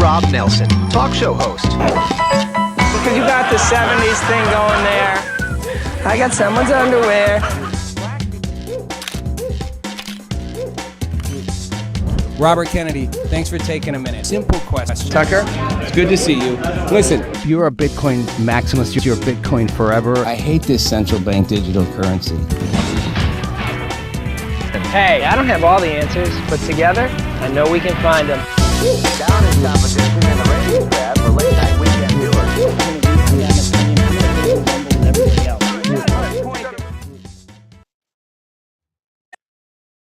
Rob Nelson, talk show host. Because you got the 70s thing going there. I got someone's underwear. Robert Kennedy, thanks for taking a minute. Simple question. Tucker? It's good to see you. Listen, You're a Bitcoin maximalist. You're Bitcoin forever. I hate this central bank digital currency. Hey, I don't have all the answers, but together, I know we can find them. Down in competition and the ratings grab for late night weekend viewers.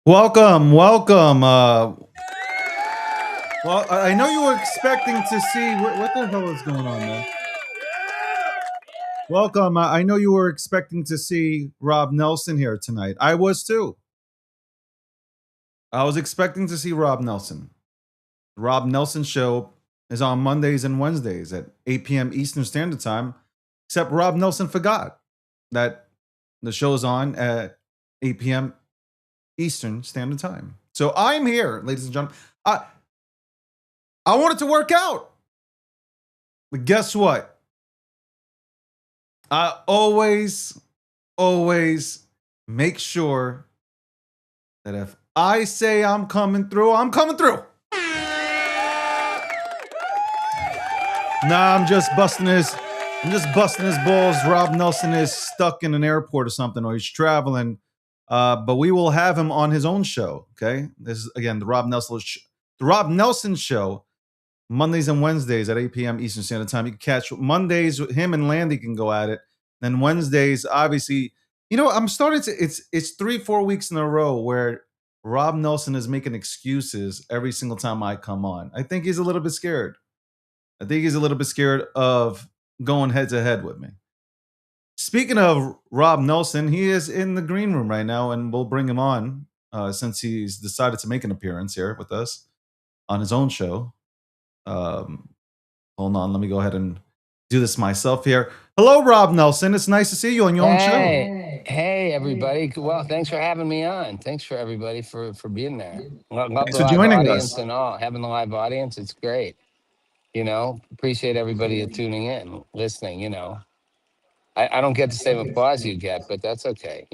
Welcome. Well, I know you were expecting to see what the hell is going on, man. Welcome. I know you were expecting to see Rob Nelson here tonight. I was too. I was expecting to see Rob Nelson. The Rob Nelson show is on Mondays and Wednesdays at 8 p.m. Eastern Standard Time, except Rob Nelson forgot that the show's on at 8 p.m. Eastern Standard Time. So I'm here, ladies and gentlemen. I want it to work out. But guess what? I always make sure that if I say I'm coming through, I'm coming through. Nah, I'm just busting his balls. Rob Nelson is stuck in an airport or something, or he's traveling. But we will have him on his own show. Okay, this is again the Rob Nelson show, Mondays and Wednesdays at 8 p.m. Eastern Standard Time. You can catch Mondays. Him and Landy can go at it. Then Wednesdays, obviously, I'm starting to. It's 3-4 weeks in a row where Rob Nelson is making excuses every single time I come on. I think he's a little bit scared. I think he's a little bit scared of going head to head with me. Speaking of Rob Nelson, he is in the green room right now, and we'll bring him on since he's decided to make an appearance here with us on his own show. Hold on, let me go ahead and do this myself here. Hello, Rob Nelson. It's nice to see you on your own show. Hey, everybody. Well, thanks for having me on. Thanks for everybody for being there. Love Thanks the for live joining audience us. and all. Having the live audience, it's great. Appreciate everybody tuning in, listening. I don't get the same applause you get, but that's okay.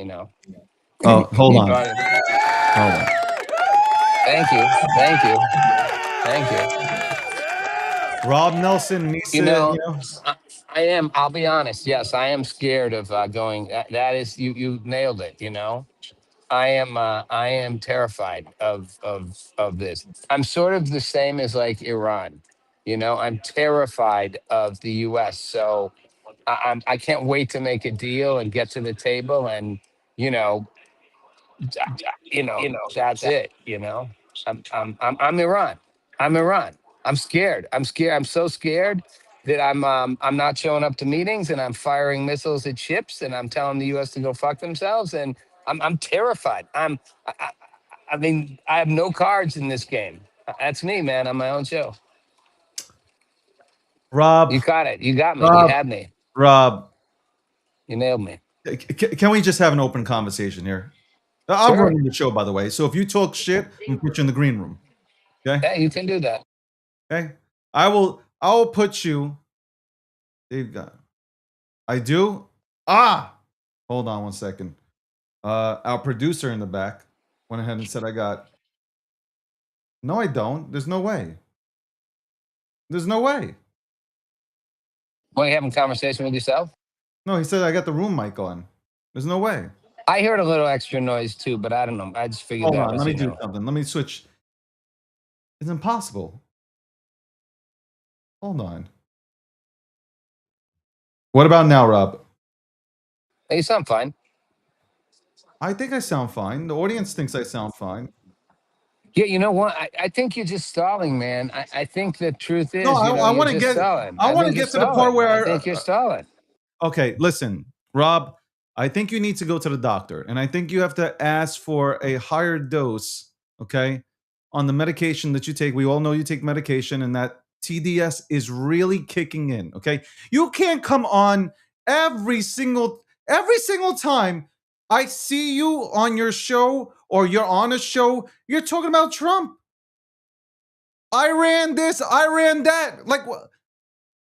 Oh, hold You on. brought it. Hold on. Thank you. Rob Nelson needs to, I'll be honest. Yes, I am scared of going. That is, you nailed it. I am terrified of this. I'm sort of the same as like Iran. I'm terrified of the U.S. So I can't wait to make a deal and get to the table and you know that's it. I'm Iran. I'm Iran. I'm scared. I'm scared. I'm so scared that I'm not showing up to meetings and I'm firing missiles at ships and I'm telling the U.S. to go fuck themselves and I'm terrified. I mean, I have no cards in this game. That's me, man, on my own show. Rob, You got it. You got me. You Rob, had me. Rob, You nailed me. can we just have an open conversation here? I'm Sure. running the show, by the way. So if you talk shit, I'm gonna put you in the green room. Okay? Yeah, you can do that. Okay. I will put you. They've got. I do. Hold on one second. Our producer in the back went ahead and said I got. No, I don't. There's no way. There's no way. Want you having a conversation with yourself? No, he said I got the room mic on. There's no way. I heard a little extra noise too, but I don't know. I just figured Hold that on. was, Let me do something. Let me switch. It's impossible. Hold on. What about now, Rob? Hey, you sound fine. I think I sound fine. The audience thinks I sound fine. Yeah, you know what? I think you're just stalling, man. I think the truth No, is, I you're want to just get. stalling. I want to think you're get to the part stalling. I where. think you're stalling. Okay, listen, Rob. I think you need to go to the doctor, and I think you have to ask for a higher dose. Okay, on the medication that you take. We all know you take medication, and that TDS is really kicking in. Okay, you can't come on every single time I see you on your show or you're on a show. You're talking about Trump. Iran this, Iran that. Like,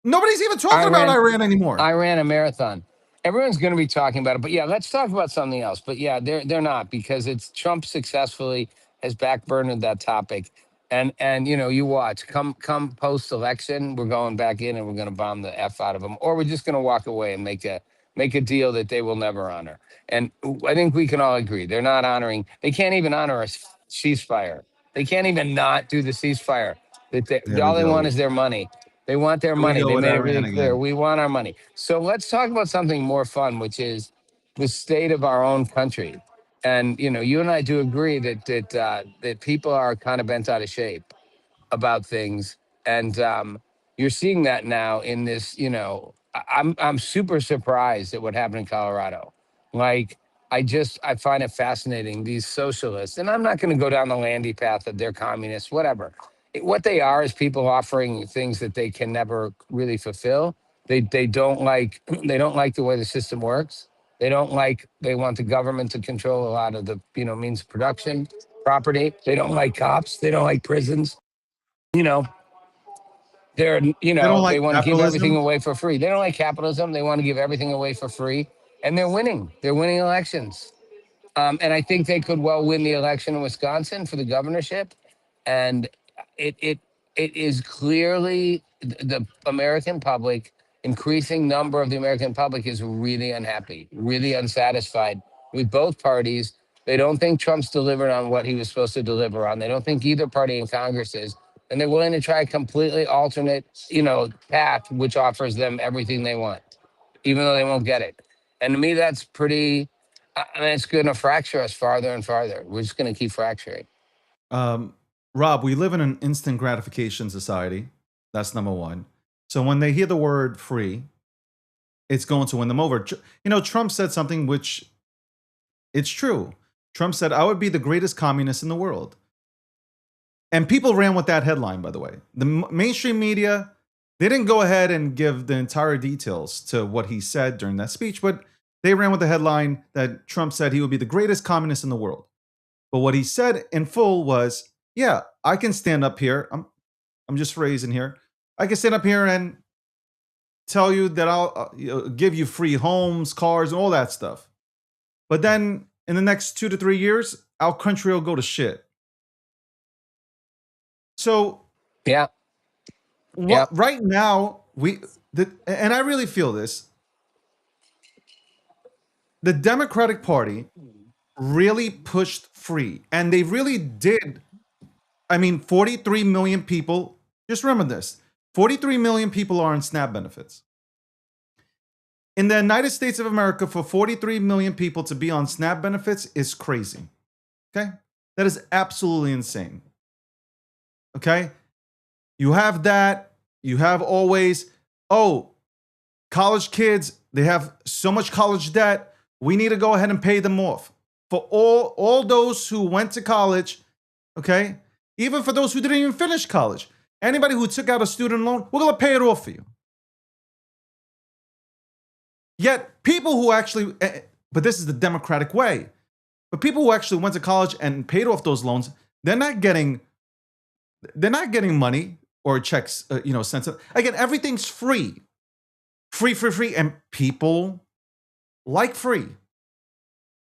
nobody's even talking about Iran anymore. I ran a marathon. Everyone's going to be talking about it, but yeah, let's talk about something else. But yeah, they're not, because it's Trump successfully has backburnered that topic. And you watch, come post election, we're going back in and we're going to bomb the f out of them, or we're just going to walk away and make a deal that they will never honor. And I think we can all agree they're not honoring. They can't even honor a ceasefire. They can't even not do the ceasefire. There we All they want go. is their money. They want their Here we money. go They with made it Iran really clear. again. We want our money. So let's talk about something more fun, which is the state of our own country. And you and I do agree that people are kind of bent out of shape about things, and you're seeing that now in this. I'm super surprised at what happened in Colorado. Like, I find it fascinating, these socialists, and I'm not going to go down the Landy path of they're communists, whatever. What they are is people offering things that they can never really fulfill. They don't like they don't like the way the system works. They want the government to control a lot of the means of production, property. They don't like cops. They don't like prisons. you know They don't they like want to give everything capitalism. away for free. They don't like capitalism. They want to give everything away for free, and they're winning elections. And I think they could well win the election in Wisconsin for the governorship. And it it is clearly the American public, increasing number of the American public is really unhappy, really unsatisfied with both parties. They don't think Trump's delivered on what he was supposed to deliver on. They don't think either party in Congress is. And they're willing to try a completely alternate, path, which offers them everything they want, even though they won't get it. And to me, that's pretty. I mean, it's going to fracture us farther and farther. We're just going to keep fracturing. Um, Rob, we live in an instant gratification society. That's number one. So when they hear the word free, it's going to win them over. Trump said something which it's true. Trump said, I would be the greatest communist in the world. And people ran with that headline, by the way. The mainstream media, they didn't go ahead and give the entire details to what he said during that speech, but they ran with the headline that Trump said he would be the greatest communist in the world. But what he said in full was, yeah, I can stand up here. I'm just phrasing here. I can stand up here and tell you that I'll give you free homes, cars, and all that stuff. But then in the next 2 to 3 years, our country will go to shit. So Yeah. right now, and I really feel this, the Democratic Party really pushed free, and they really did. I mean, 43 million people, just remember this, 43 million people are on SNAP benefits. In the United States of America, for 43 million people to be on SNAP benefits is crazy. Okay? That is absolutely insane. Okay? You have that. You have always, college kids, they have so much college debt. We need to go ahead and pay them off. For all those who went to college, okay? Even for those who didn't even finish college. Anybody who took out a student loan, we're going to pay it off for you. Yet people who actually, but this is the Democratic way, but people who actually went to college and paid off those loans, they're not getting money or checks, sent. Again, everything's free. Free. And people like free.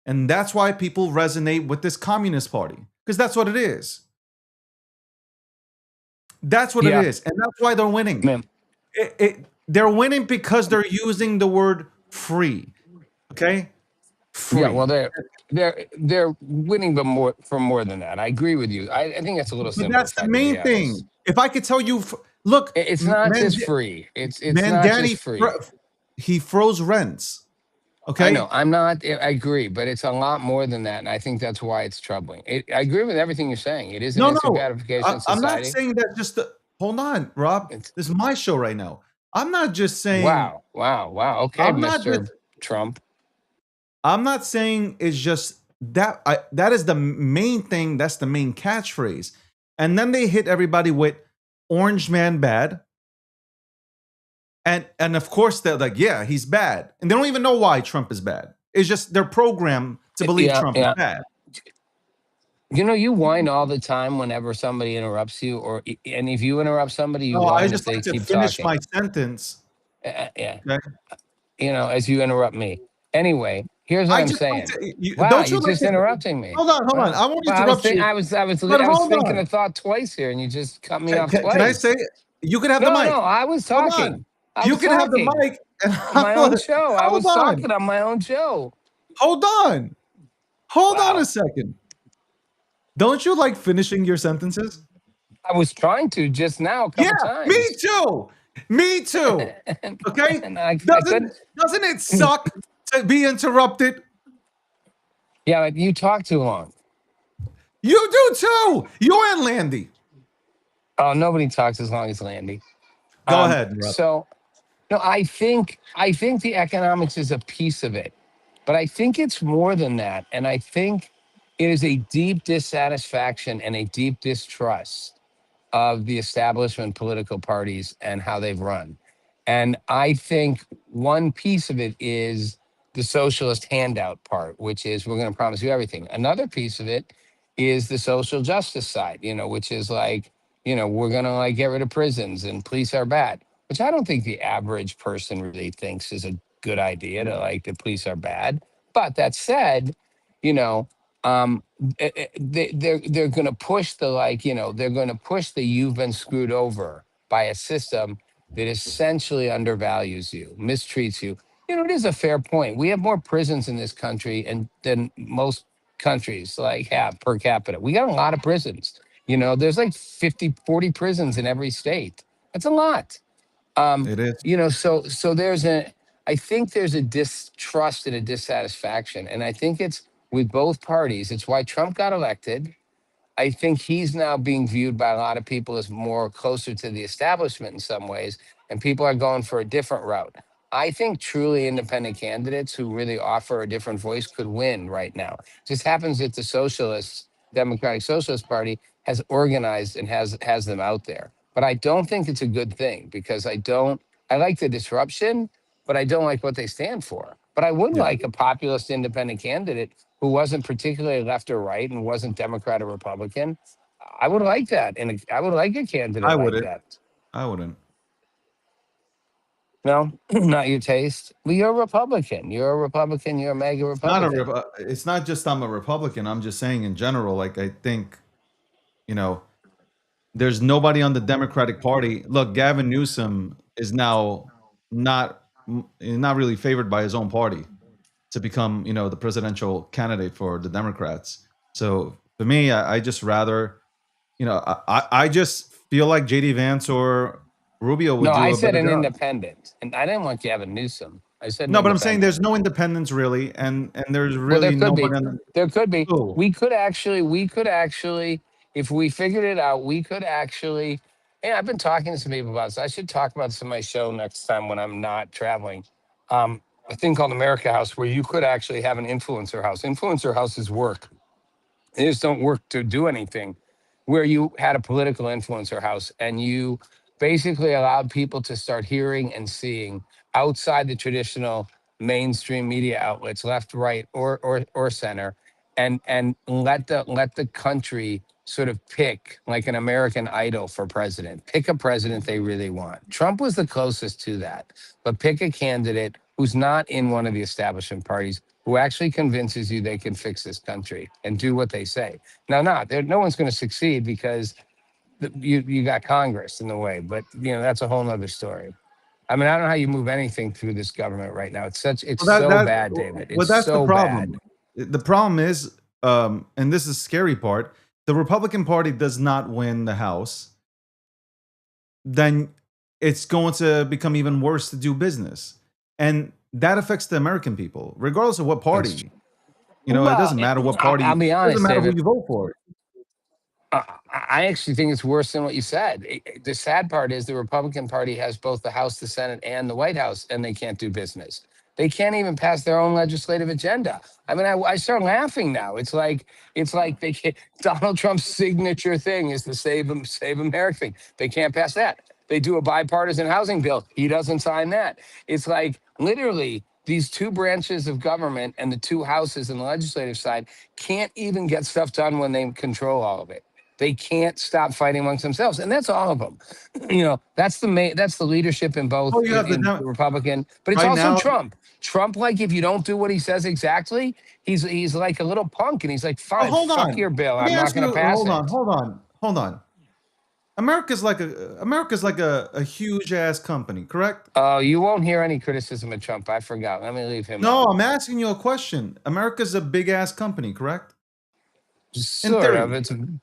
And that's why people resonate with this Communist Party, because that's what it is. That's what it is. And that's why they're winning. They're winning because they're using the word free. Okay? Free. Yeah, well, they're winning, but more than that. I agree with you. I think that's a little simple. But that's the main thing. If I could tell you, look, it's not just free. It's not just free. He froze rents. Okay. I know. I agree, but it's a lot more than that, and I think that's why it's troubling. I agree with everything you're saying. It is an instant gratification society. I'm not saying that just to, hold on, Rob. This is my show right now. I'm not just saying. Wow. Okay, Mr. Trump. I'm not saying it's just that. That is the main thing. That's the main catchphrase. And then they hit everybody with Orange Man bad. And of course they're like, yeah, he's bad. And they don't even know why Trump is bad. It's just they're programmed to believe Trump is bad. You know, you whine all the time whenever somebody interrupts you, and if you interrupt somebody, you No, I whine if just they like to keep finish my talking. sentence. Yeah, Okay. you know, as you interrupt me. Anyway, here's what I I'm just like saying. to. Wow, Don't you you're like just to? interrupting me. Hold on, hold on. Wow. I won't Well, I was interrupt think you. I But was hold thinking on. a thought twice here, and you just cut me off Can I say twice. it? You can have the No, mic. no, I was Hold on. talking. I You was can have the talking mic, and on my I'll, own show. I hold was on. talking on my own show. Hold on. Hold on a Wow. second. Don't you like finishing your sentences? I was trying to just now a Yeah, couple me times. too. Me too. and, Okay? and I Doesn't couldn't. doesn't it suck to be interrupted? Yeah, but you talk too long. You do too. You and Landy. Oh, nobody talks as long as Landy. Go ahead, Rob. So no, I think the economics is a piece of it, but I think it's more than that, and I think it is a deep dissatisfaction and a deep distrust of the establishment political parties and how they've run. And I think one piece of it is the socialist handout part, which is we're going to promise you everything. Another piece of it is the social justice side, which is like, we're going to like get rid of prisons and police are bad, which I don't think the average person really thinks is a good idea to like the police are bad. But that said, you know, they're going to push the like they're going to push the you've been screwed over by a system that essentially undervalues you, mistreats you. It is a fair point. We have more prisons in this country and than most countries like have per capita. We got a lot of prisons. There's like 50, 40 prisons in every state. That's a lot. It is. So I think there's a distrust and a dissatisfaction, and I think it's with both parties. It's why Trump got elected. I think he's now being viewed by a lot of people as more closer to the establishment in some ways, and people are going for a different route. I think truly independent candidates who really offer a different voice could win right now. Just happens that the Socialists, Democratic Socialist Party, has organized and has them out there. But I don't think it's a good thing because I like the disruption, but I don't like what they stand for. But I would Yeah, like a populist independent candidate who wasn't particularly left or right and wasn't Democrat or Republican. I would like that. And I would like a candidate I like wouldn't. that. I wouldn't. No, not your taste. Well, you're a Republican. You're a Republican. You're a mega It's not a. Republican. It's not just I'm a Republican. I'm just saying in general. Like I think, you know, there's nobody on the Democratic Party. Look, Gavin Newsom is now not really favored by his own party to become, the presidential candidate for the Democrats. So for me, I just rather, I just feel like JD Vance or Rubio No, would I do a said better an job. independent. And I didn't want Gavin Newsom. I said an No, but I'm saying independent. there's no independence really, and there's Well, there really no could be. one in. There could be. Oh, We could actually, if we figured it out, we could actually. Yeah, I've been talking to some people about this. I should talk about this in my show next time when I'm not traveling. A thing called America House, where you could actually have an influencer house. Influencer houses work. They just don't work to do anything. Where you had a political influencer house and you basically allowed people to start hearing and seeing outside the traditional mainstream media outlets, left, right, or center, and let the country sort of pick like an American Idol for president. Pick a president they really want. Trump was the closest to that, but pick a candidate who's not in one of the establishment parties, who actually convinces you they can fix this country and do what they say. Now, no one's going to succeed because you got Congress in the way, but that's a whole nother story. I mean, I don't know how you move anything through this government right now. It's well, that so that bad, David. well, It's that's the so bad. problem. The problem is, and this is the scary part. The Republican Party does not win the House, then it's going to become even worse to do business. And that affects the American people, regardless of what It's party. It well, doesn't matter what I'll party, be it doesn't honest, matter who David. you vote for. I actually think it's worse than what you said. The sad part is the Republican Party has both the House, the Senate, and the White House, and they can't do business. They can't even pass their own legislative agenda. I mean, I start laughing now. It's like they can't, Donald Trump's signature thing is the Save America thing. They can't pass that. They do a bipartisan housing bill. He doesn't sign that. It's like literally these two branches of government and the two houses and the legislative side can't even get stuff done when they control all of it. They can't stop fighting amongst themselves, and that's all of them. That's the leadership in both Oh, you have the in Republican, but it's right also now. Trump. Trump, like, if you don't do what he says exactly, he's like a little punk, and he's like, Oh, fine, hold fuck on. your bill. Let me I'm not ask going you. to pass it. Hold on. America's like a huge ass company, correct? Oh, you won't hear any criticism of Trump. I forgot. Let me leave him No, out. I'm asking you a question. America's a big ass company, correct? In Sort of. theory. It's In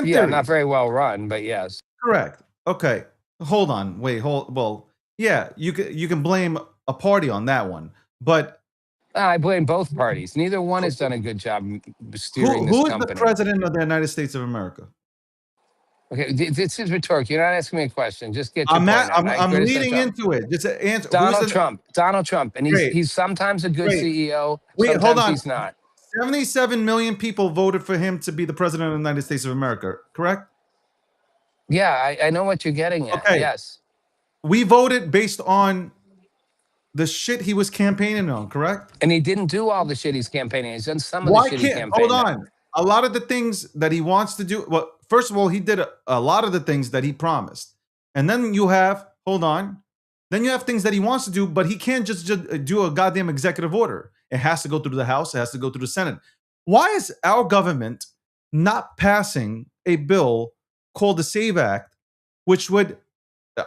yeah, theory. not very well run, but yes. Correct. Okay. Hold on. Wait. Well, yeah. You can blame a party on that one, but I blame both parties. Neither one has done a good job steering this who is the company. president of the United States of America? Okay, this is rhetorical. You're not asking me a question. Just get your point out. I I'm criticize leading Trump. into it. Just answer. Donald Trump. Donald Trump, and Great. he's sometimes a good Great. CEO. Wait, hold Sometimes on. he's not. 77 million people voted for him to be the president of the United States of America, correct? Yeah, I know what you're getting at. Okay. Yes. We voted based on the shit he was campaigning on, correct? And he didn't do all the shit he's campaigning. He's done some of the Why shit he can't, hold campaigned on. on. A lot of the things that he wants to do, well, first of all, he did a lot of the things that he promised. And then you have, hold on, then you have things that he wants to do, but he can't just do a goddamn executive order. It has to go through the House, it has to go through the Senate. Why is our government not passing a bill called the SAVE Act, which would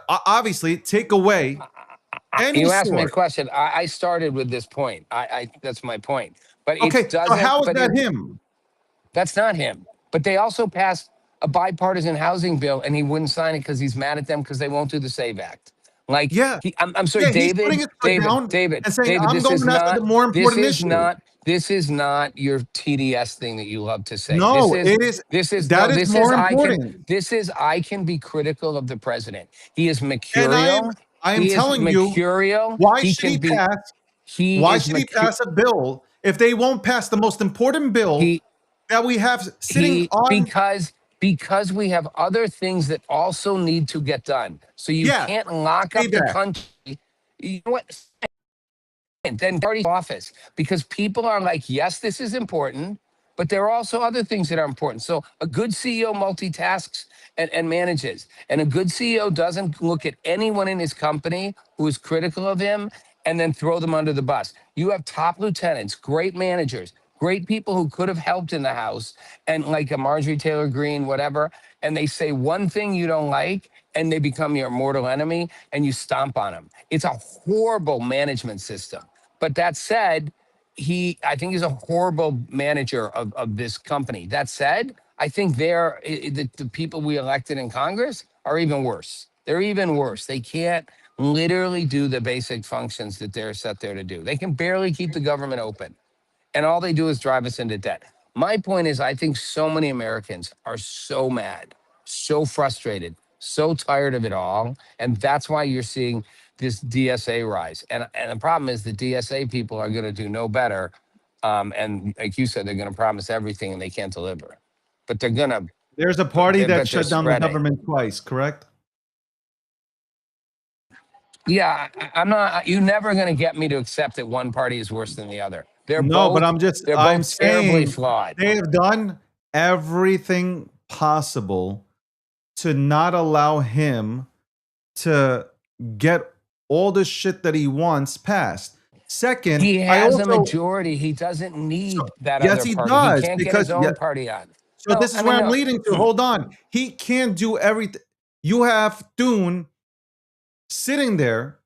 obviously take away any You asked me a sort? question. I started with this point. I that's my point. But it Okay, so doesn't. how is But that him? that's not him. But they also passed a bipartisan housing bill, and he wouldn't sign it because he's mad at them because they won't do the SAVE Act. Like, Yeah, I'm sorry, yeah, he's putting David, his foot down David, and saying, David. "I'm going after the more important issue." This is not your TDS thing that you love to say. No, it is. That No. is more important. I can be critical of the president. He is And mercurial. I am He is telling you, mercurial. why He should can he be. pass? He Why is should he pass a bill if they won't pass the most important bill he that we have sitting he on? because we have other things that also need to get done. So you Yeah, can't lock up SAVE the Act. country. You know what? Then party office, because people are like, yes, this is important, but there are also other things that are important. So a good CEO multitasks and manages, and a good CEO doesn't look at anyone in his company who is critical of him and then throw them under the bus. You have top lieutenants, great managers, great people who could have helped in the house, and like a Marjorie Taylor Greene, whatever, and they say one thing you don't like, and they become your mortal enemy, and you stomp on them. It's a horrible management system. But that said, I think he's a horrible manager of this company. That said, I think the people we elected in Congress are even worse. They're even worse. They can't literally do the basic functions that they're set there to do. They can barely keep the government open, and all they do is drive us into debt. My point is, I think so many Americans are so mad, so frustrated, so tired of it all, and that's why you're seeing this DSA rise. And the problem is the DSA people are going to do no better, and like you said, they're going to promise everything and they can't deliver. But they're going to. There's a party that But they're shut down the spreading. government twice, correct? Yeah, I'm not. You're never going to get me to accept that one party is worse than the other. No, but I'm I'm both terribly saying flawed. they have done everything possible to not allow him to get all the shit that he wants passed. Second, He I has a also majority. He doesn't need that yes, other he party. does He can't get because his own party on. so No, this is I where mean, I'm no. leading to. Hold on, he can't do everything. You have Thune sitting there,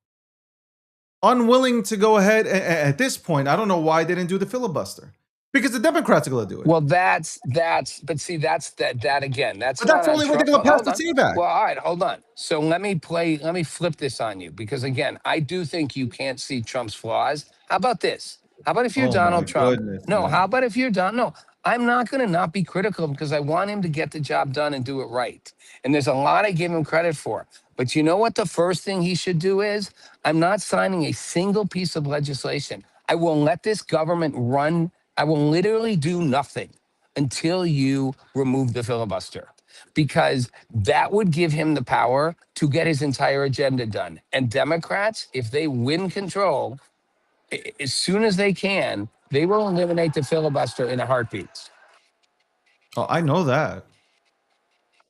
unwilling to go ahead. At this point, I don't know why they didn't do the filibuster because the Democrats are going to do it. Well, but see, that's that again. That's But not that's the on only way they're Trump. going to pass Hold the on. SAVE Act. Well, all right, hold on. So let me flip this on you, because again, I do think you can't see Trump's flaws. How about this? How about if you're Oh my Donald Trump? goodness, No, man. how about if you're Don? No, I'm not going to not be critical because I want him to get the job done and do it right. And there's a lot I give him credit for. But you know what the first thing he should do is? I'm not signing a single piece of legislation. I will let this government run. I will literally do nothing until you remove the filibuster, because that would give him the power to get his entire agenda done. And Democrats, if they win control, as soon as they can, they will eliminate the filibuster in a heartbeat. Oh, I know that.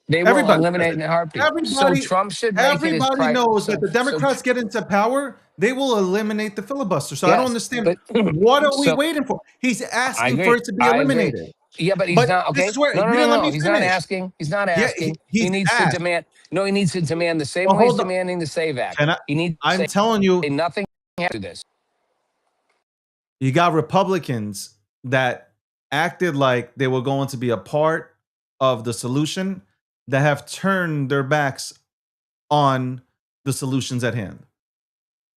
They will Everybody says eliminate it. in a heartbeat. So Everybody, Trump should make it his everybody priority. knows that the Democrats get into power, they will eliminate the filibuster. So I don't Yes, understand, but what are we so waiting for? He's I asking for agree. it to be I agree. eliminated. Yeah, but he's But not this okay. is where No, you no, no, didn't let no. me He's not finish. asking. He's not Yeah, asking. he's He needs to asked. demand. No, he needs to demand the same Well, way he's hold on. demanding the Save Act. Can I? He needs to I'm say telling you, nothing to this. you got Republicans that acted like they were going to be a part of the solution that have turned their backs on the solutions at hand.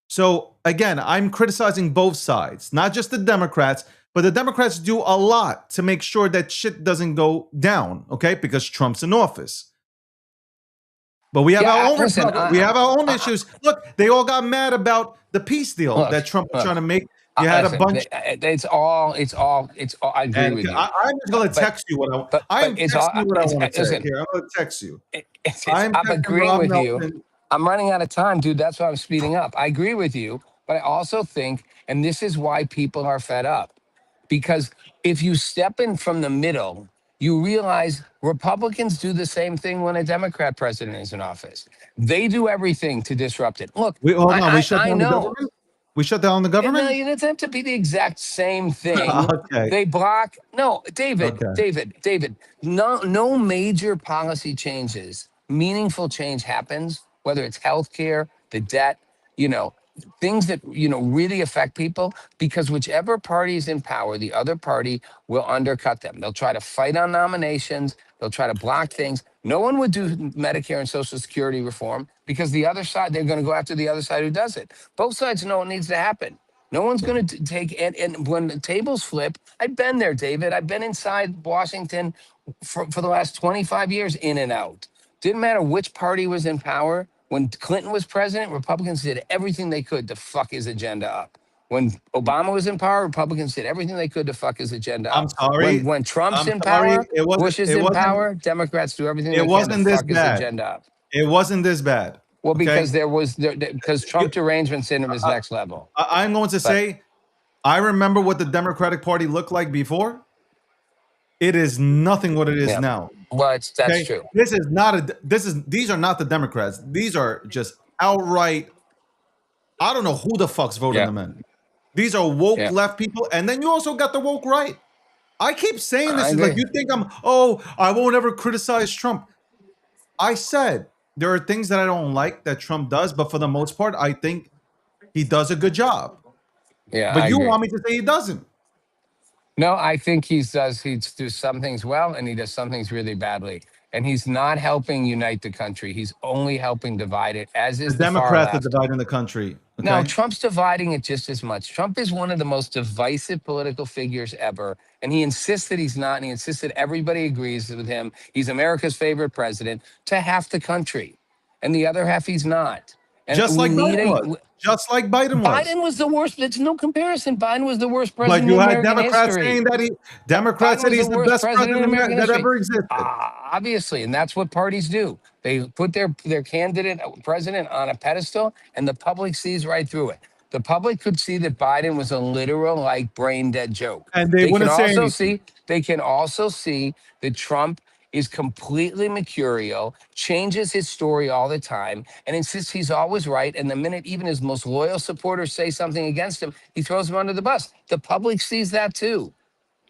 So again, I'm criticizing both sides, not just the Democrats, but the Democrats do a lot to make sure that shit doesn't go down, okay? Because Trump's in office. But we have Yeah, our own listen. we have our own issues. Look, they all got mad about the peace deal Look, that Trump was look. trying to make. You had a Listen, bunch, it's all. I agree and with you. I'm just gonna But text you what I but am it's all. texting you what I want to say. Listen. Here, I'm gonna text you. It's, I'm I'm texting agreeing Rob with you. Nelson. I'm running out of time, dude. That's why I'm speeding up. I agree with you, but I also think, and this is why people are fed up, because if you step in from the middle, you realize Republicans do the same thing when a Democrat president is in office. They do everything to disrupt it. Look, We hold on. We shut I down the know. government. We shut down the No, government. it doesn't have to be the exact same thing. Okay. They block. No, David, Okay. David. No major policy changes, meaningful change happens. Whether it's healthcare, the debt, you know, things that really affect people. Because whichever party is in power, the other party will undercut them. They'll try to fight on nominations. They'll try to block things. No one would do Medicare and Social Security reform because the other side, they're going to go after the other side who does it. Both sides know it needs to happen. No one's going to take, and when the tables flip, I've been there, David. I've been inside Washington for the last 25 years, in and out. Didn't matter which party was in power. When Clinton was president, Republicans did everything they could to fuck his agenda up. When Obama was in power, Republicans did everything they could to fuck his agenda I'm up. sorry. When Trump's I'm in sorry. power, It wasn't. Bush is It in wasn't. power, Democrats do everything It they can to wasn't this fuck his bad. agenda up. It wasn't this bad. Well, Okay. because Trump derangement syndrome is next level. I'm going to But say, I remember what the Democratic Party looked like before. It is nothing what it is yeah, now. well, that's Okay. true. This is not a. These are not the Democrats. These are just outright. I don't know who the fuck's voting Yeah, them in. These are woke yeah, left people, and then you also got the woke right. I keep saying I this. It's like agree. you think I won't ever criticize Trump. I said there are things that I don't like that Trump does, but for the most part, I think he does a good job. Yeah, But I you agree. want me to say he doesn't. No, I think he does some things well and he does some things really badly. And he's not helping unite the country. He's only helping divide it, as The is the far Democrats are left. dividing the country. No, Okay. Trump's dividing it just as much. Trump is one of the most divisive political figures ever. And he insists that he's not. And he insists that everybody agrees with him. He's America's favorite president to half the country. And the other half, he's not. And Just we like need Biden was. Just like Biden was. Biden was the worst. There's no comparison. Biden was the worst But president you in had American Democrats history. saying that Democrats Biden said was the he's the worst best president in president American that history. ever existed. Obviously, and that's what parties do. They put their candidate president on a pedestal, and the public sees right through it. The public could see that Biden was a literal, like, brain dead joke. And they wouldn't say anything. They can also see that Trump is completely mercurial, changes his story all the time, and insists he's always right. And the minute even his most loyal supporters say something against him, he throws them under the bus. The public sees that too.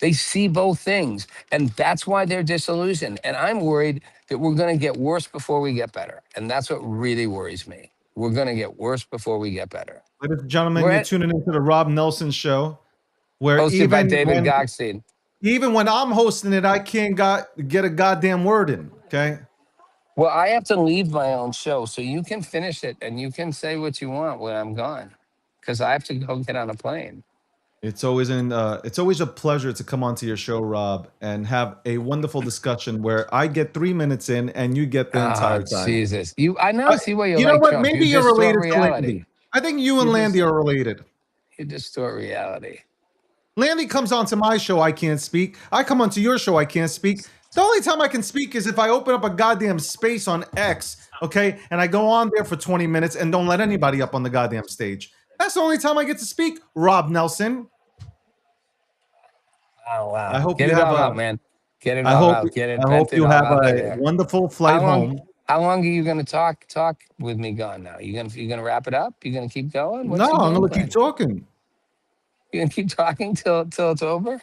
They see both things, and that's why they're disillusioned. And I'm worried that we're going to get worse before we get better. And that's what really worries me. We're going to get worse before we get better. Ladies and gentlemen, We're you're at, tuning into the Rob Nelson Show, where hosted by David Goxstein. even when I'm hosting it, I can't get a goddamn word in. Okay. Well, I have to leave my own show, so you can finish it and you can say what you want when I'm gone, because I have to go get on a plane. It's always a pleasure to come onto your show, Rob, and have a wonderful discussion where I get 3 minutes in and you get the entire time. Jesus, I now see why you You know like what? Trump. Maybe You you're distort related to reality. Landy. I think you and You Landy just- are related. You distort reality. Landy comes onto my show, I can't speak. I come onto your show, I can't speak. The only time I can speak is if I open up a goddamn space on X, okay, and I go on there for 20 minutes and don't let anybody up on the goddamn stage. That's the only time I get to speak, Rob Nelson. Oh wow. I hope Get you it have all a out, man. Get it I all hope out. Get it, I hope vent it you all have out of a there. wonderful flight home. How long are you gonna talk with me gone now? You gonna wrap it up? You gonna keep going? No, What's your I'm game gonna keep plan? talking You gonna keep talking till it's over?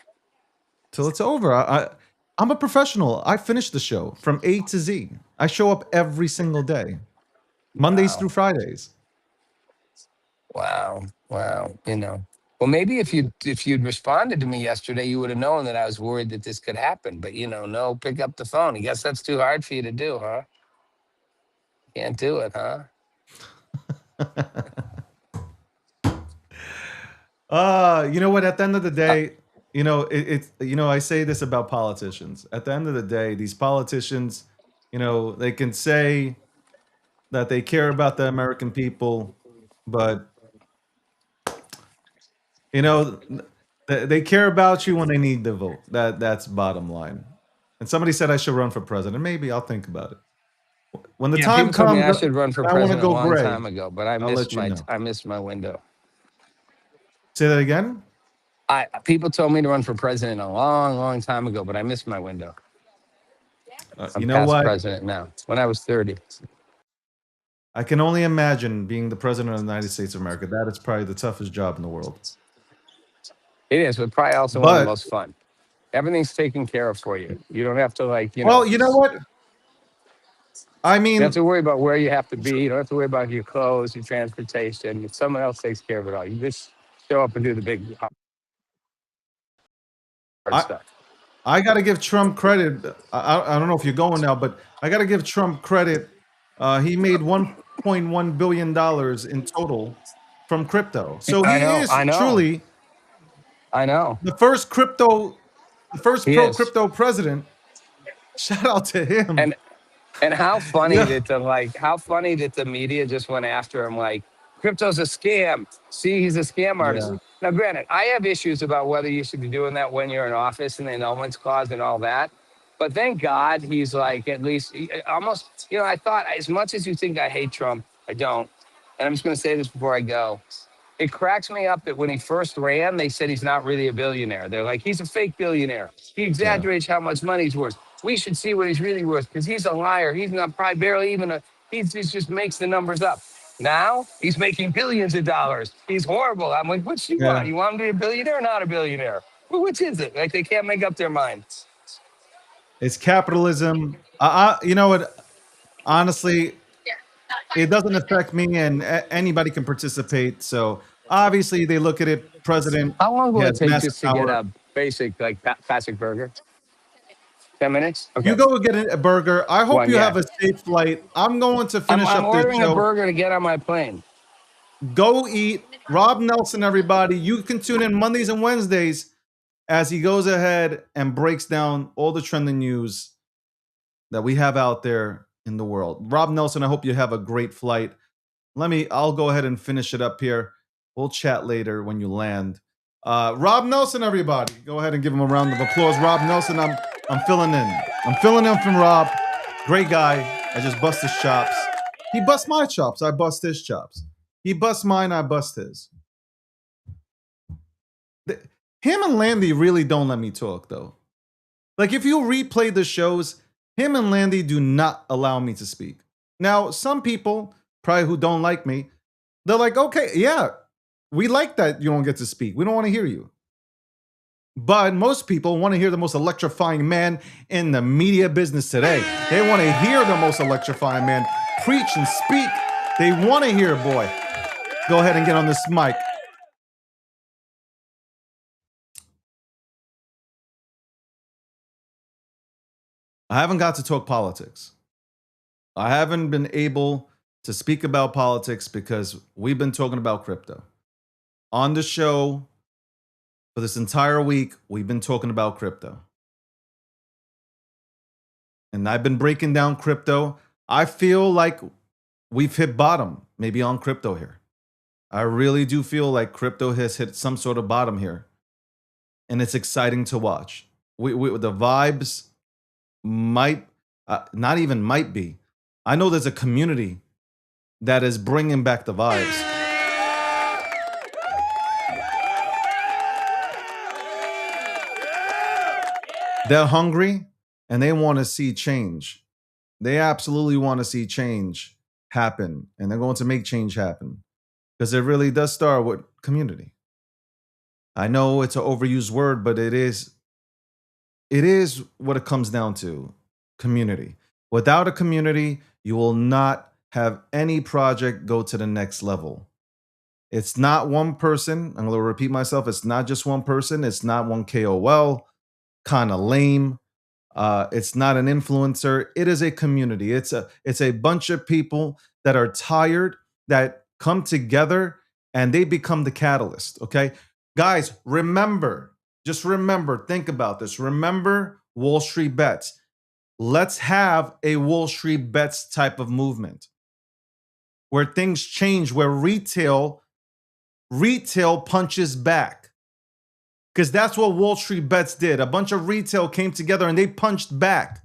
till it's over. I'm a professional. I finish the show from A to Z. I show up every single day, Mondays Wow. through Fridays. Wow. Wow. Well, maybe if you'd responded to me yesterday, you would have known that I was worried that this could happen. But no, pick up the phone. I guess that's too hard for you to do, huh? Can't do it, huh? You know what? At the end of the day, I say this about politicians. At the end of the day, these politicians, they can say that they care about the American people, but they care about you when they need the vote. That's bottom line. And somebody said I should run for president. Maybe I'll think about it. When the Yeah, time people told me comes, I should run for I want to president a go long gray. time ago, but I I'll missed let you my know. I missed my window. Say that again. People told me to run for president a long, long time ago, but I missed my window. You I'm know past what? president now. When I was 30. I can only imagine being the president of the United States of America. That is probably the toughest job in the world. It is, but probably also one of the But, most fun. Everything's taken care of for you. You don't have to well, you know what? I you don't have mean, to worry about where you have to be. You don't have to worry about your clothes, your transportation. Someone else takes care of it all. You just show up and do the big hard I stuff. I got to give Trump credit. I don't know if you're going now, but I got to give Trump credit. He made $1.1 billion in total from crypto. So I he know, is I know, truly I know. the first He pro is. crypto president. Shout out to him. And And how funny Yeah, that the media just went after him like crypto's a scam. See, he's a scam artist. yeah, Now, granted, I have issues about whether you should be doing that when you're in office and the annulments clause and all that. But thank God he's like at least almost. I thought as much as you think I hate Trump, I don't. And I'm just going to say this before I go. It cracks me up that when he first ran, they said he's not really a billionaire. They're like, he's a fake billionaire. He yeah. exaggerates how much money he's worth. We should see what he's really worth because he's a liar. He's not probably barely even he just makes the numbers up. Now he's making billions of dollars. He's horrible. I'm like, what you want? Yeah. You want him to be a billionaire or not a billionaire? Well, which is it? Like they can't make up their mind. It's capitalism. You know what? Honestly, it doesn't affect me, and anybody can participate. So obviously, they look at it. President, How long he will it has take massive just to get power. a basic like classic burger? 10 minutes? You Okay. go get a burger. I hope One, you have yeah. a safe flight. I'm going to I'm, finish I'm up this ordering a show. burger to get on my plane. Go eat. Rob Nelson, everybody. You can tune in Mondays and Wednesdays as he goes ahead and breaks down all the trending news that we have out there in the world. Rob Nelson, I hope you have a great flight. I'll go ahead and finish it up here. We'll chat later when you land. Rob Nelson, everybody. Go ahead and give him a round of applause. Rob Nelson, I'm filling in. I'm filling in from Rob. Great guy. I just bust his chops. He busts my chops. I bust his chops. He busts mine. I bust his. Him and Landy really don't let me talk, though. Like, if you replay the shows, him and Landy do not allow me to speak. Now, some people, probably who don't like me, they're like, okay, yeah, we like that you don't get to speak. We don't want to hear you. But most people want to hear the most electrifying man in the media business today. They want to hear the most electrifying man preach and speak. They want to hear, boy. Go ahead and get on this mic. I haven't got to talk politics. I haven't been able to speak about politics because we've been talking about crypto. On the show, for this entire week, we've been talking about crypto. And I've been breaking down crypto. I feel like we've hit bottom, maybe on crypto here. I really do feel like crypto has hit some sort of bottom here. And it's exciting to watch. The vibes might, not even might be. I know there's a community that is bringing back the vibes. They're hungry and they want to see change. They absolutely want to see change happen, and they're going to make change happen because it really does start with community. I know it's an overused word, but it is what it comes down to, community. Without a community, you will not have any project go to the next level. It's not one person. I'm going to repeat myself. It's not just one person. It's not one KOL, kind of lame. It's not an influencer. It is a community. It's a bunch of people that are tired, that come together, and they become the catalyst. Okay, guys, remember, just remember, think about this. Remember Wall Street Bets. Let's have a Wall Street Bets type of movement where things change, where retail punches back. Because that's what Wall Street Bets did. A bunch of retail came together and they punched back.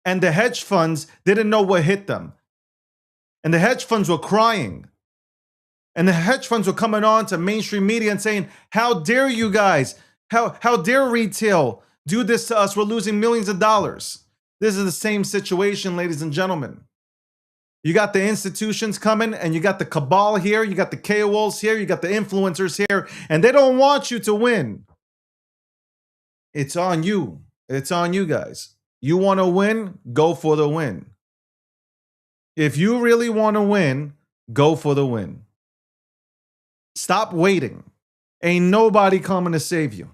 And the hedge funds didn't know what hit them. And the hedge funds were crying. And the hedge funds were coming on to mainstream media and saying, how dare you guys? How dare retail do this to us? We're losing millions of dollars. This is the same situation, ladies and gentlemen. You got the institutions coming, and you got the cabal here, you got the KOLs here, you got the influencers here, and they don't want you to win. It's on you. It's on you guys. You want to win? Go for the win. If you really want to win, go for the win. Stop waiting. Ain't nobody coming to save you.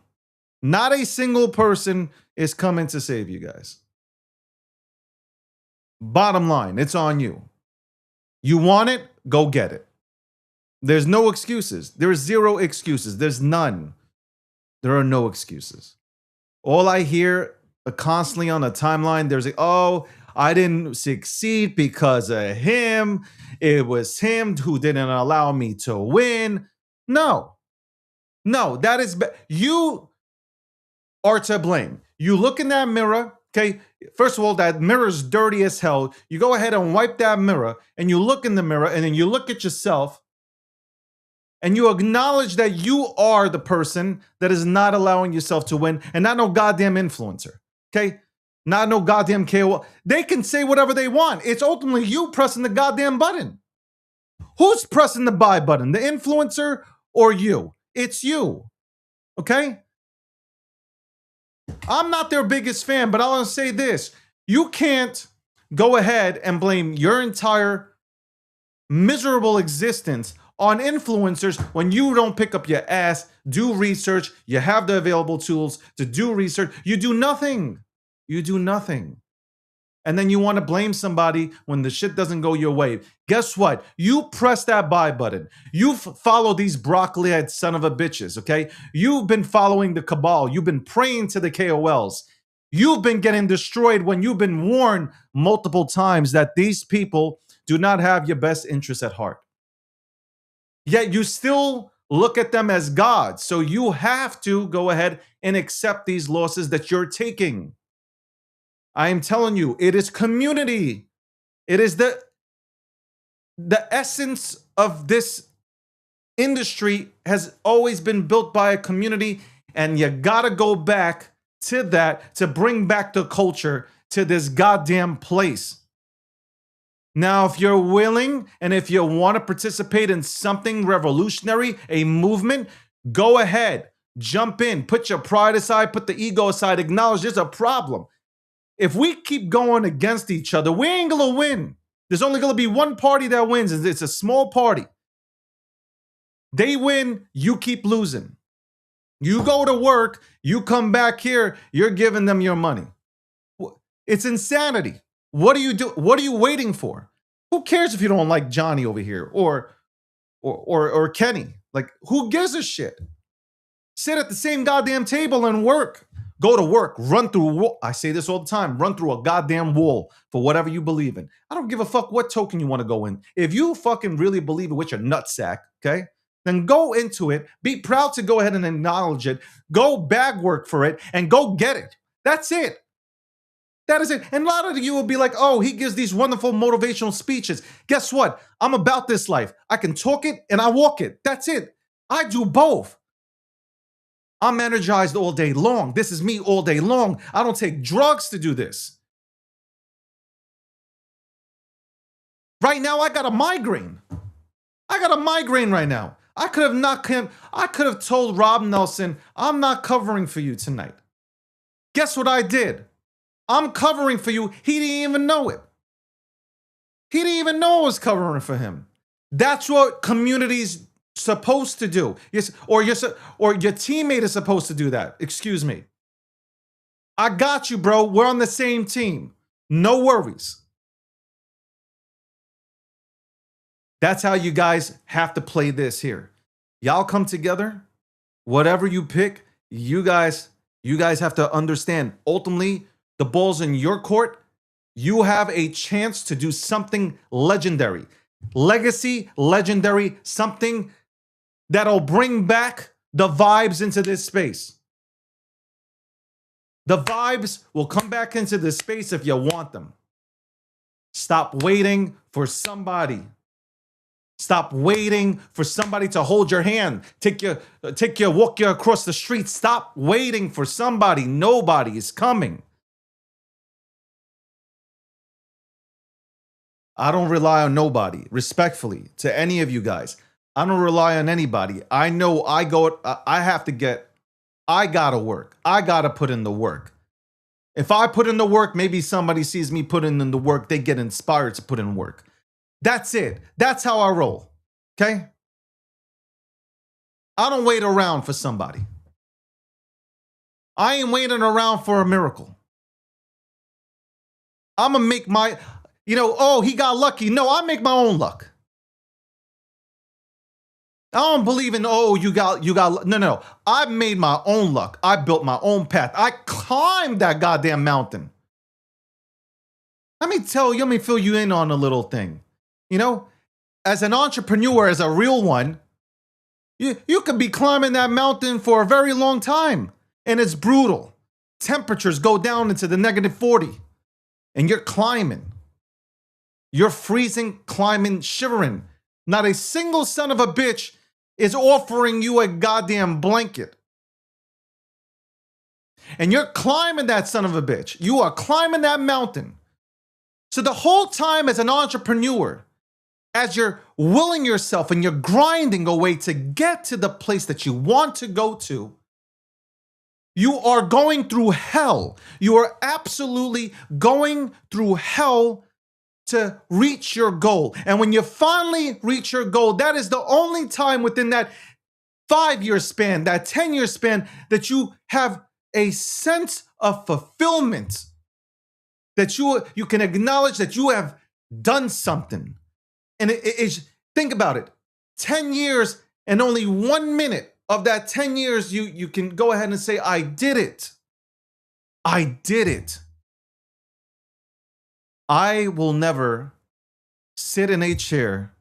Not a single person is coming to save you guys. Bottom line, it's on you. You want it? Go get it. There's no excuses. There is zero excuses. There's none. There are no excuses. All I hear constantly on the timeline, there's oh, I didn't succeed because of him. It was him who didn't allow me to win. No, that is you are to blame. You look in that mirror. Okay, first of all, that mirror's dirty as hell. You go ahead and wipe that mirror, and you look in the mirror, and then you look at yourself, and you acknowledge that you are the person that is not allowing yourself to win, and not no goddamn influencer. Okay, not no goddamn KOL. They can say whatever they want. It's ultimately you pressing the goddamn button. Who's pressing the buy button? The influencer or you? It's you. Okay? I'm not their biggest fan, but I'll say this. You can't go ahead and blame your entire miserable existence on influencers when you don't pick up your ass, do research, you have the available tools to do research. You do nothing. You do nothing. And then you want to blame somebody when the shit doesn't go your way. Guess what? You press that buy button. You follow these broccoli-head son of a bitches, okay? You've been following the cabal. You've been praying to the KOLs. You've been getting destroyed when you've been warned multiple times that these people do not have your best interests at heart. Yet you still look at them as gods. So you have to go ahead and accept these losses that you're taking. I am telling you, it is community. It is the essence of this industry has always been built by a community, and you gotta go back to that to bring back the culture to this goddamn place. Now, if you're willing and if you want to participate in something revolutionary, a movement, go ahead, jump in, put your pride aside, put the ego aside, acknowledge there's a problem. If we keep going against each other, we ain't gonna win. There's only gonna be one party that wins, and it's a small party. They win, you keep losing. You go to work, you come back here, you're giving them your money. It's insanity. What do you do? What are you waiting for? Who cares if you don't like Johnny over here or Kenny? Like, who gives a shit? Sit at the same goddamn table and work. Go to work, run through a wall. I say this all the time, run through a goddamn wall for whatever you believe in. I don't give a fuck what token you want to go in. If you fucking really believe it with your nutsack, okay, then go into it. Be proud to go ahead and acknowledge it. Go bag work for it and go get it. That's it. That is it. And a lot of you will be like, oh, he gives these wonderful motivational speeches. Guess what? I'm about this life. I can talk it and I walk it. That's it. I do both. I'm energized all day long. This is me all day long. I don't take drugs to do this. Right now, I got a migraine. I got a migraine right now. I could have not him. I could have told Rob Nelson, I'm not covering for you tonight. Guess what I did? I'm covering for you. He didn't even know it. He didn't even know I was covering for him. That's what community's supposed to do. Yes, or your teammate is supposed to do that. Excuse me. I got you, bro. We're on the same team. No worries. That's how you guys have to play this here. Y'all come together. Whatever you pick, you guys have to understand. Ultimately, the ball's in your court. You have a chance to do something legendary. Legacy, legendary, something that'll bring back the vibes into this space. The vibes will come back into this space if you want them. Stop waiting for somebody. Stop waiting for somebody to hold your hand, walk you across the street. Stop waiting for somebody. Nobody is coming. I don't rely on nobody, respectfully, to any of you guys. I don't rely on anybody. I know I gotta work. I gotta put in the work. If I put in the work, maybe somebody sees me putting in the work, they get inspired to put in work. That's it. That's how I roll. Okay? I don't wait around for somebody. I ain't waiting around for a miracle. I'm going to make my, oh, he got lucky. No, I make my own luck. I don't believe in, oh, you got, no. I made my own luck. I built my own path. I climbed that goddamn mountain. Let me fill you in on a little thing. As an entrepreneur, as a real one, you could be climbing that mountain for a very long time, and it's brutal. Temperatures go down into the -40, and you're climbing. You're freezing, climbing, shivering. Not a single son of a bitch is offering you a goddamn blanket. And you're climbing that son of a bitch. You are climbing that mountain. So the whole time as an entrepreneur, as you're willing yourself and you're grinding away to get to the place that you want to go to, you are going through hell. You are absolutely going through hell to reach your goal. And when you finally reach your goal, that is the only time within that 5-year span, that 10-year span, that you have a sense of fulfillment, that you can acknowledge that you have done something. And think about it, 10 years and only 1 minute of that 10 years, you can go ahead and say, I did it. I did it. I will never sit in a chair,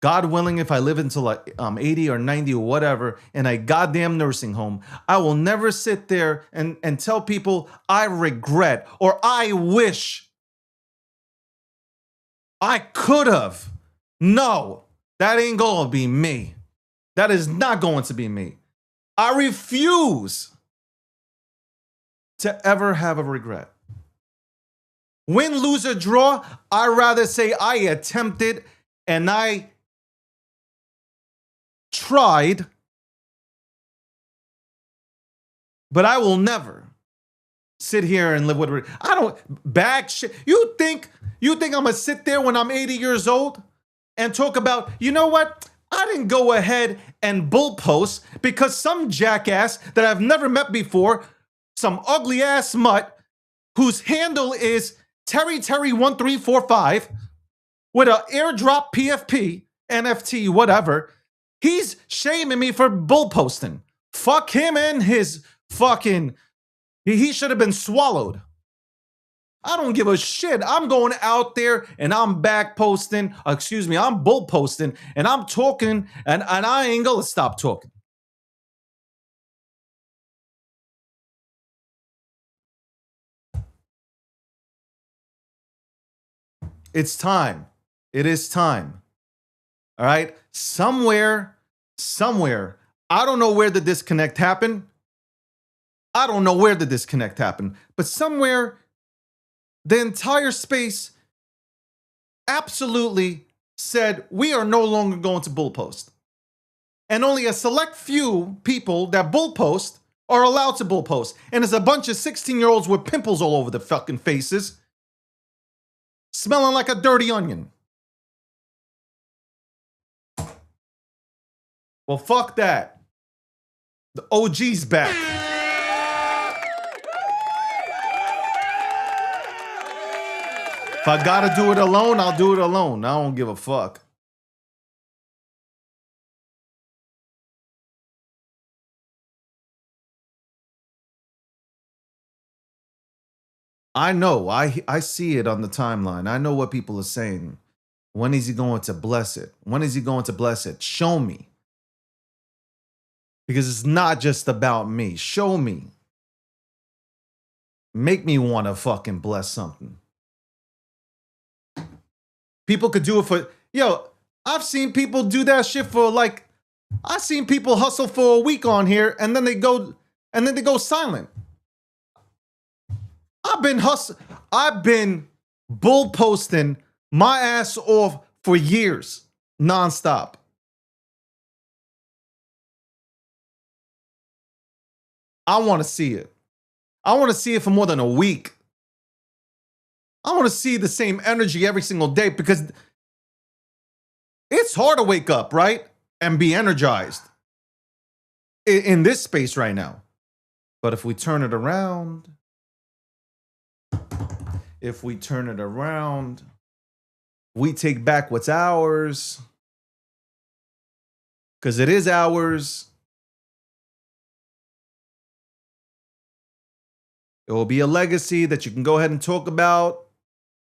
God willing, if I live until I'm 80 or 90 or whatever, in a goddamn nursing home, I will never sit there and tell people I regret or I wish I could have. No, that ain't gonna be me. That is not going to be me. I refuse to ever have a regret. Win, lose, or draw, I rather say I attempted and I tried, but I will never sit here and live with. I don't bag shit. You think I'm gonna sit there when I'm 80 years old and talk about, you know what? I didn't go ahead and bull post because some jackass that I've never met before, some ugly ass mutt whose handle is Terry1345 with an airdrop PFP, NFT, whatever. He's shaming me for bull posting. Fuck him and his fucking, he should have been swallowed. I don't give a shit. I'm going out there and I'm back posting, I'm bull posting and I'm talking and I ain't gonna stop talking. It's time. It is time. All right. Somewhere, I don't know where the disconnect happened. I don't know where the disconnect happened, but somewhere the entire space absolutely said, we are no longer going to bull post. And only a select few people that bull post are allowed to bull post. And it's a bunch of 16-year-olds with pimples all over their fucking faces, smelling like a dirty onion. Well, fuck that. The OG's back. If I gotta do it alone, I'll do it alone. I don't give a fuck. I know. I see it on the timeline. I know what people are saying. When is he going to bless it? When is he going to bless it? Show me. Because it's not just about me. Show me. Make me want to fucking bless something. People could do it for, yo, I've seen people do that shit for like, I've seen people hustle for a week on here and then they go silent. I've been bull posting my ass off for years, nonstop. I want to see it. I want to see it for more than a week. I want to see the same energy every single day because it's hard to wake up, right? And be energized in this space right now. But if we turn it around, we take back what's ours, because it is ours. It will be a legacy that you can go ahead and talk about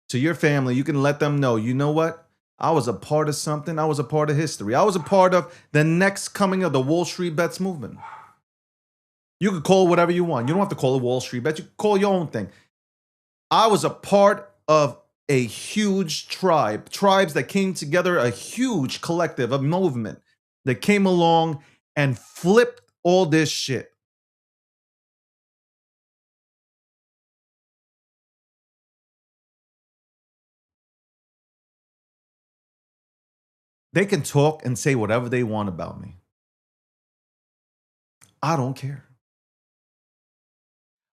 to your family. You can let them know, you know what? I was a part of something. I was a part of history. I was a part of the next coming of the Wall Street Bets movement. You could call it whatever you want. You don't have to call it Wall Street Bets. You can call your own thing. I was a part of a huge tribes that came together, a huge collective, a movement that came along and flipped all this shit. They can talk and say whatever they want about me. I don't care.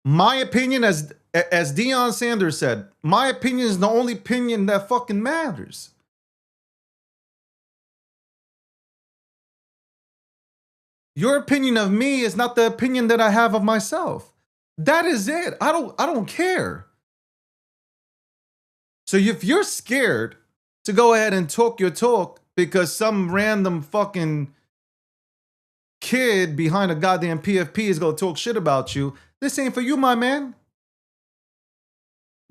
My opinion, as Deion Sanders said, my opinion is the only opinion that fucking matters. Your opinion of me is not the opinion that I have of myself. That is it. I don't care. So if you're scared to go ahead and talk your talk because some random fucking kid behind a goddamn PFP is going to talk shit about you, this ain't for you, my man.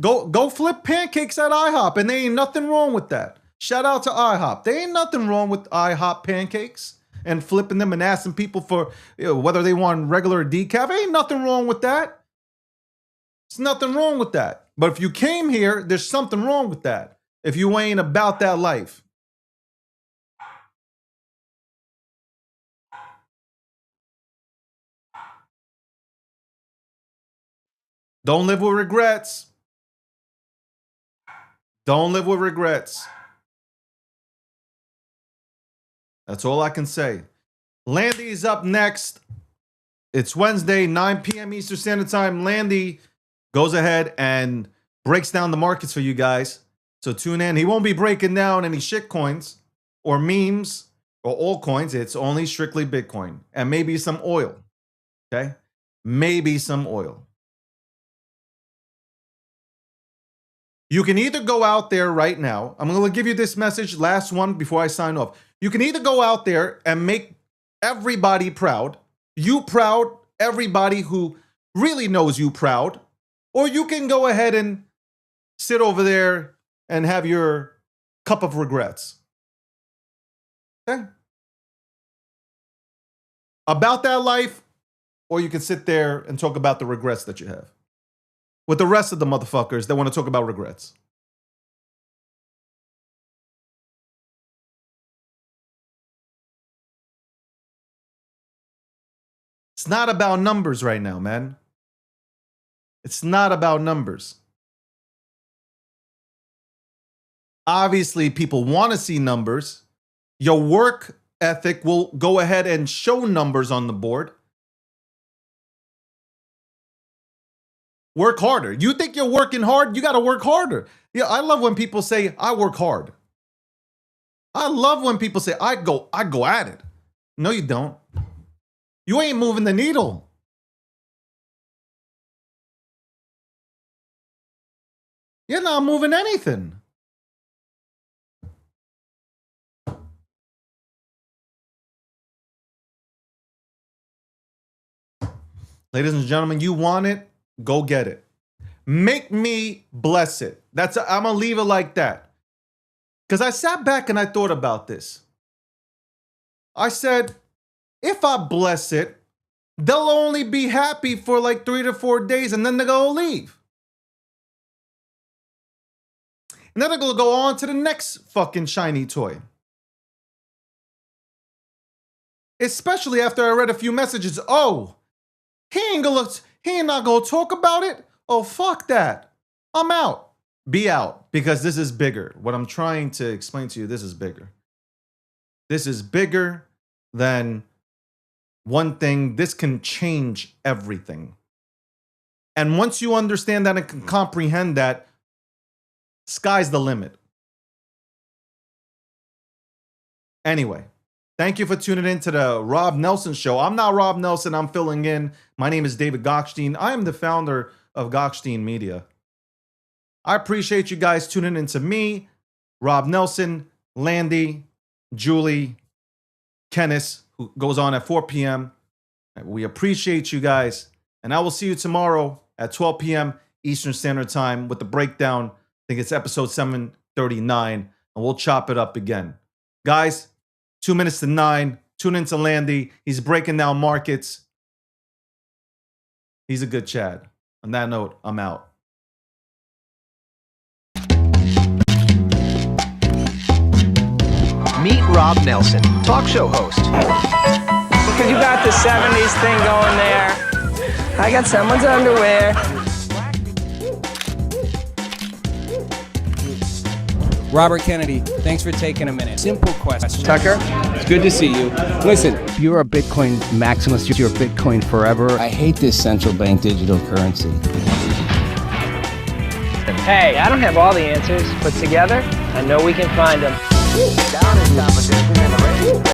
Go flip pancakes at IHOP, and there ain't nothing wrong with that. Shout out to IHOP. There ain't nothing wrong with IHOP pancakes and flipping them and asking people for whether they want regular or decaf. Ain't nothing wrong with that. There's nothing wrong with that. But if you came here, there's something wrong with that. If you ain't about that life. Don't live with regrets. Don't live with regrets. That's all I can say. Landy's up next. It's Wednesday, 9 p.m. Eastern Standard Time. Landy goes ahead and breaks down the markets for you guys. So tune in. He won't be breaking down any shit coins or memes or altcoins. It's only strictly Bitcoin and maybe some oil. Okay? Maybe some oil. You can either go out there right now. I'm going to give you this message, last one before I sign off. You can either go out there and make everybody proud, you proud, everybody who really knows you proud, or you can go ahead and sit over there and have your cup of regrets. Okay? About that life, or you can sit there and talk about the regrets that you have with the rest of the motherfuckers that want to talk about regrets. It's not about numbers right now, man. It's not about numbers. Obviously, people want to see numbers. Your work ethic will go ahead and show numbers on the board. Work harder. You think you're working hard? You got to work harder. Yeah, I love when people say, I work hard. I love when people say, I go at it. No, you don't. You ain't moving the needle. You're not moving anything. Ladies and gentlemen, you want it? Go get it. Make me bless it. I'm gonna leave it like that. Because I sat back and I thought about this. I said, if I bless it, they'll only be happy for like 3 to 4 days and then they're gonna leave. And then they're gonna go on to the next fucking shiny toy. Especially after I read a few messages. Oh, he ain't not gonna talk about it. Oh, fuck that. I'm out. Be out, because this is bigger. What I'm trying to explain to you, this is bigger. This is bigger than one thing. This can change everything. And once you understand that and can comprehend that, sky's the limit. Anyway. Thank you for tuning in to the Rob Nelson Show. I'm not Rob Nelson. I'm filling in. My name is David Gochstein. I am the founder of Gochstein Media. I appreciate you guys tuning in to me, Rob Nelson, Landy, Julie, Kenneth, who goes on at 4 p.m. We appreciate you guys. And I will see you tomorrow at 12 p.m. Eastern Standard Time with the breakdown. I think it's episode 739. And we'll chop it up again. Guys, 2 minutes to 9. Tune in to Landy. He's breaking down markets. He's a good Chad. On that note, I'm out. Meet Rob Nelson, talk show host. Because you got the 70s thing going there. I got someone's underwear. Robert Kennedy, thanks for taking a minute. Simple question. Tucker, it's good to see you. Listen, If you're a Bitcoin maximalist, you're Bitcoin forever. I hate this central bank digital currency. hey, I don't have all the answers, but together, I know we can find them. Down in competition in the ratings.